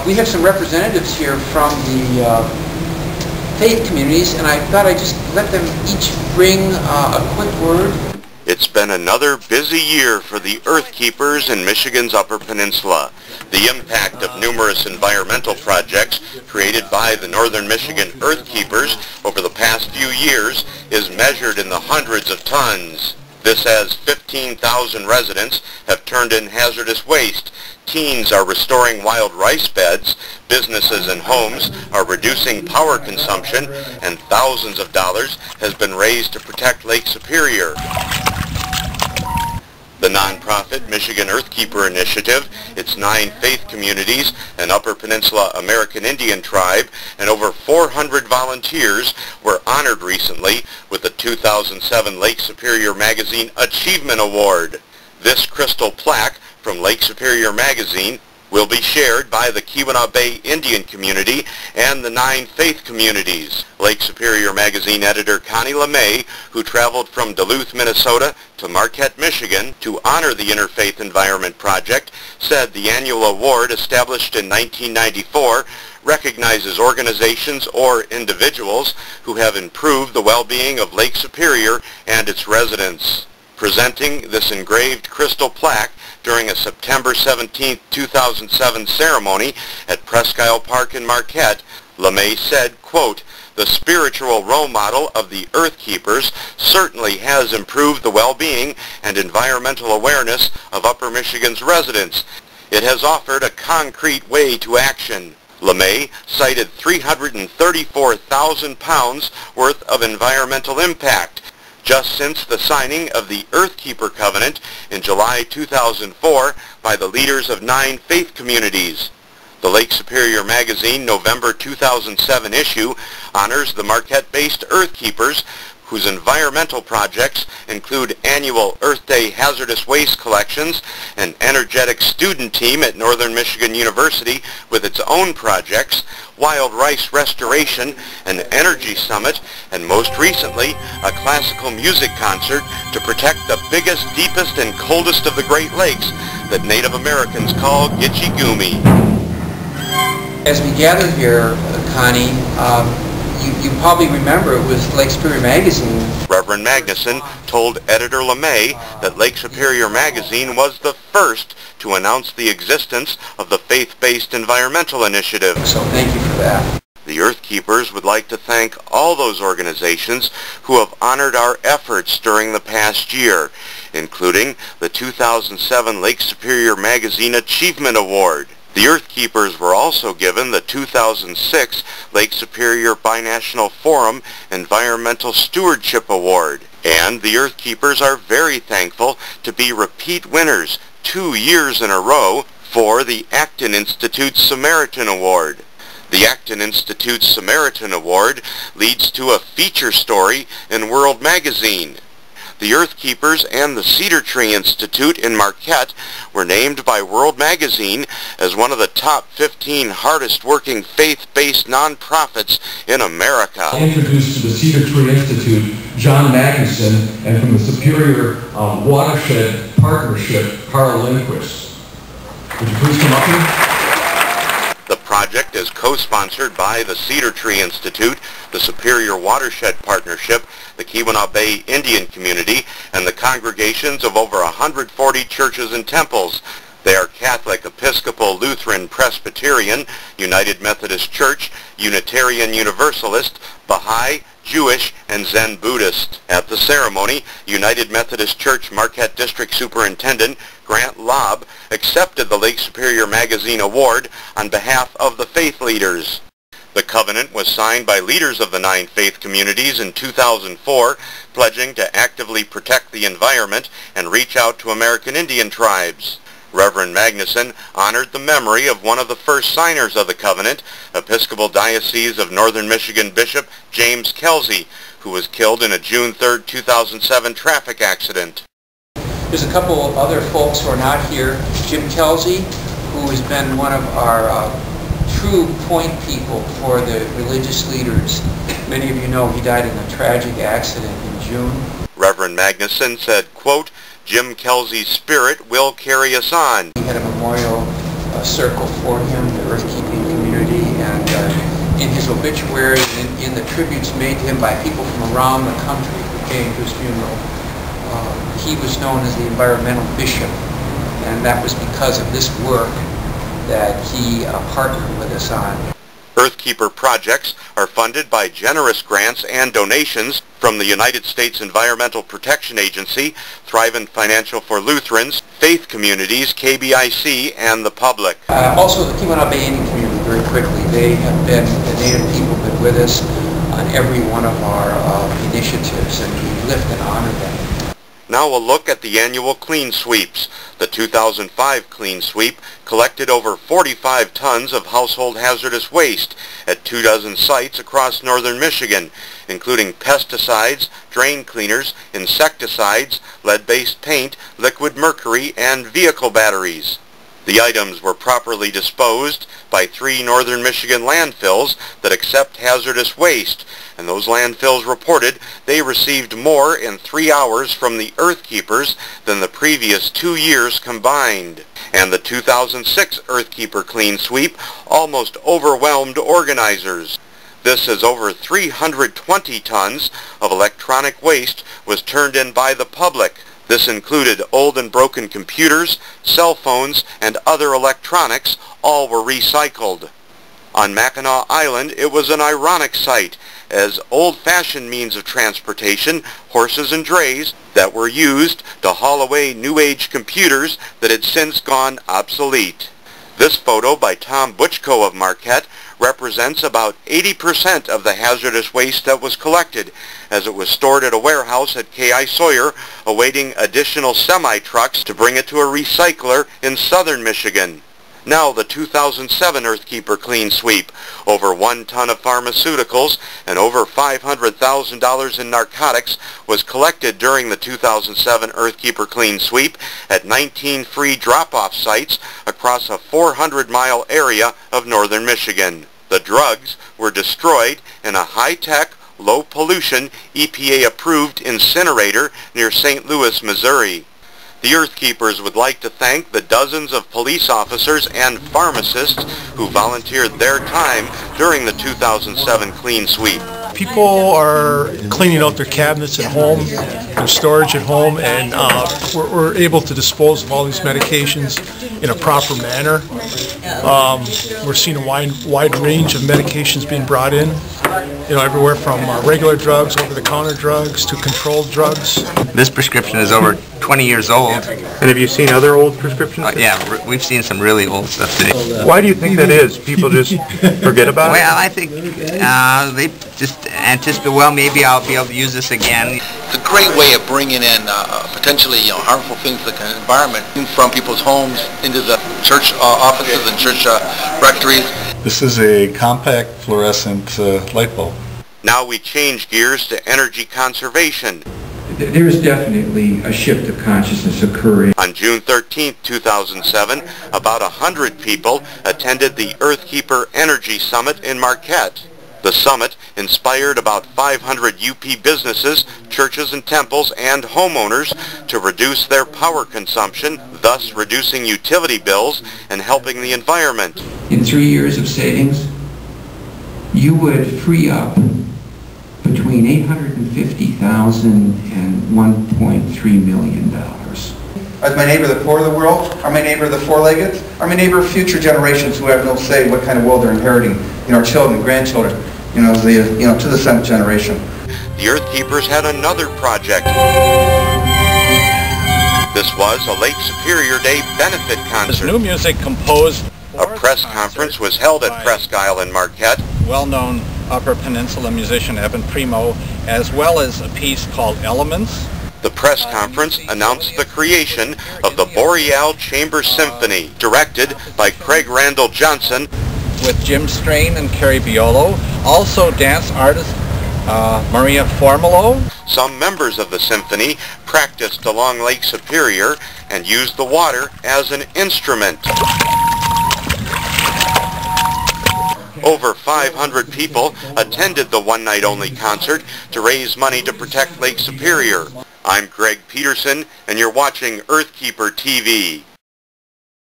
We have some representatives here from the faith communities, and I thought I'd just let them each bring a quick word. It's been another busy year for the Earth Keepers in Michigan's Upper Peninsula. The impact of numerous environmental projects created by the Northern Michigan Earth Keepers over the past few years is measured in the hundreds of tons. This as 15,000 residents have turned in hazardous waste, teens are restoring wild rice beds, businesses and homes are reducing power consumption, and thousands of dollars has been raised to protect Lake Superior. The nonprofit Michigan Earthkeeper Initiative, its 9 faith communities, an Upper Peninsula American Indian tribe, and over 400 volunteers were honored recently with the 2007 Lake Superior Magazine Achievement Award. This crystal plaque from Lake Superior Magazine will be shared by the Keweenaw Bay Indian Community and the 9 faith communities. Lake Superior Magazine editor Connie LeMay, who traveled from Duluth, Minnesota to Marquette, Michigan to honor the Interfaith Environment Project, said the annual award, established in 1994, recognizes organizations or individuals who have improved the well-being of Lake Superior and its residents. Presenting this engraved crystal plaque during a September 17, 2007 ceremony at Presque Isle Park in Marquette, LeMay said, quote, "The spiritual role model of the Earth Keepers certainly has improved the well-being and environmental awareness of Upper Michigan's residents. It has offered a concrete way to action." LeMay cited 334,000 pounds worth of environmental impact just since the signing of the Earthkeeper Covenant in July 2004 by the leaders of 9 faith communities. The Lake Superior Magazine November 2007 issue honors the Marquette-based Earthkeepers, whose environmental projects include annual Earth Day hazardous waste collections, an energetic student team at Northern Michigan University with its own projects, wild rice restoration, an energy summit, and most recently, a classical music concert to protect the biggest, deepest, and coldest of the Great Lakes that Native Americans call Gitche Gumee. As we gather here, Connie, you probably remember it was Lake Superior Magazine. Reverend Magnuson told editor LeMay that Lake Superior Magazine was the first to announce the existence of the faith-based environmental initiative. So thank you for that. The Earthkeepers would like to thank all those organizations who have honored our efforts during the past year, including the 2007 Lake Superior Magazine Achievement Award. The Earthkeepers were also given the 2006 Lake Superior Binational Forum Environmental Stewardship Award. And the Earthkeepers are very thankful to be repeat winners 2 years in a row for the Acton Institute's Samaritan Award. The Acton Institute's Samaritan Award leads to a feature story in World Magazine. The Earthkeepers and the Cedar Tree Institute in Marquette were named by World Magazine as one of the top 15 hardest-working faith-based nonprofits in America. I'll introduce to the Cedar Tree Institute John Magnuson, and from the Superior Watershed Partnership, Carl Lindquist. Would you please come up here? The project is co-sponsored by the Cedar Tree Institute, the Superior Watershed Partnership, the Keweenaw Bay Indian Community, and the congregations of over 140 churches and temples. They are Catholic, Episcopal, Lutheran, Presbyterian, United Methodist Church, Unitarian Universalist, Baha'i, Jewish, and Zen Buddhist. At the ceremony, United Methodist Church Marquette District Superintendent Grant Lobb accepted the Lake Superior Magazine Award on behalf of the faith leaders. The covenant was signed by leaders of the 9 faith communities in 2004, pledging to actively protect the environment and reach out to American Indian tribes. Reverend Magnuson honored the memory of one of the first signers of the covenant, Episcopal Diocese of Northern Michigan Bishop James Kelsey, who was killed in a June 3, 2007 traffic accident. There's a couple of other folks who are not here. Jim Kelsey, who has been one of our true point people for the religious leaders. Many of you know he died in a tragic accident in June. Reverend Magnuson said, quote, "Jim Kelsey's spirit will carry us on." We had a memorial circle for him, the Earthkeeping community, and in his obituary, in the tributes made to him by people from around the country who came to his funeral, he was known as the environmental bishop, and that was because of this work that he partnered with us on. Earthkeeper projects are funded by generous grants and donations from the United States Environmental Protection Agency, Thrivent Financial for Lutherans, faith communities, KBIC, and the public. Also the Keweenaw Bay Indian Community, very quickly. They have been, the Native people have been with us on every one of our initiatives, and we lift and honor them. Now a look at the annual clean sweeps. The 2005 clean sweep collected over 45 tons of household hazardous waste at 24 sites across northern Michigan, including pesticides, drain cleaners, insecticides, lead-based paint, liquid mercury, and vehicle batteries. The items were properly disposed by 3 northern Michigan landfills that accept hazardous waste, and those landfills reported they received more in 3 hours from the Earthkeepers than the previous 2 years combined. And the 2006 Earthkeeper Clean Sweep almost overwhelmed organizers. This is over 320 tons of electronic waste was turned in by the public. This included old and broken computers, cell phones, and other electronics. All were recycled. On Mackinac Island, it was an ironic sight, as old-fashioned means of transportation, horses and drays, that were used to haul away New Age computers that had since gone obsolete. This photo by Tom Butchko of Marquette represents about 80% of the hazardous waste that was collected, as it was stored at a warehouse at K.I. Sawyer, awaiting additional semi-trucks to bring it to a recycler in southern Michigan. Now the 2007 Earthkeeper Clean Sweep. Over 1 ton of pharmaceuticals and over $500,000 in narcotics was collected during the 2007 Earthkeeper Clean Sweep at 19 free drop-off sites across a 400-mile area of northern Michigan. The drugs were destroyed in a high-tech, low-pollution, EPA-approved incinerator near St. Louis, Missouri. The Earthkeepers would like to thank the dozens of police officers and pharmacists who volunteered their time during the 2007 Clean Sweep. People are cleaning out their cabinets at home, their storage at home, and we're able to dispose of all these medications in a proper manner. We're seeing a wide range of medications being brought in, everywhere from regular drugs, over-the-counter drugs, to controlled drugs. This prescription is over 20 years old. And have you seen other old prescriptions? Yeah, we've seen some really old stuff today. Why do you think that is? People just forget about it? Well, I think they just anticipate, well, maybe I'll be able to use this again. It's a great way of bringing in potentially harmful things to the environment from people's homes into the church offices and church rectories. This is a compact fluorescent light bulb. Now we change gears to energy conservation. There is definitely a shift of consciousness occurring. On June 13, 2007, about 100 people attended the Earthkeeper Energy Summit in Marquette. The summit inspired about 500 UP businesses, churches and temples, and homeowners to reduce their power consumption, thus reducing utility bills and helping the environment. In 3 years of savings, you would free up between $850,000 and $1.3 million. Are my neighbor the poor of the world? Are my neighbor the four-legged? Are my neighbor future generations who have no say what kind of world they're inheriting? Our children, grandchildren, to the 7th generation. The Earthkeepers had another project. This was a Lake Superior Day benefit concert. New music composed. A press conference was held at Presque Isle in Marquette. Well-known Upper Peninsula musician Evan Primo, as well as a piece called Elements. The press conference announced the creation of the Boreal Chamber Symphony, directed by Craig Randall Johnson, with Jim Strain and Carrie Biolo, also dance artist Maria Formolo. Some members of the symphony practiced along Lake Superior and used the water as an instrument. Over 500 people attended the one-night-only concert to raise money to protect Lake Superior. I'm Greg Peterson, and you're watching Earthkeeper TV.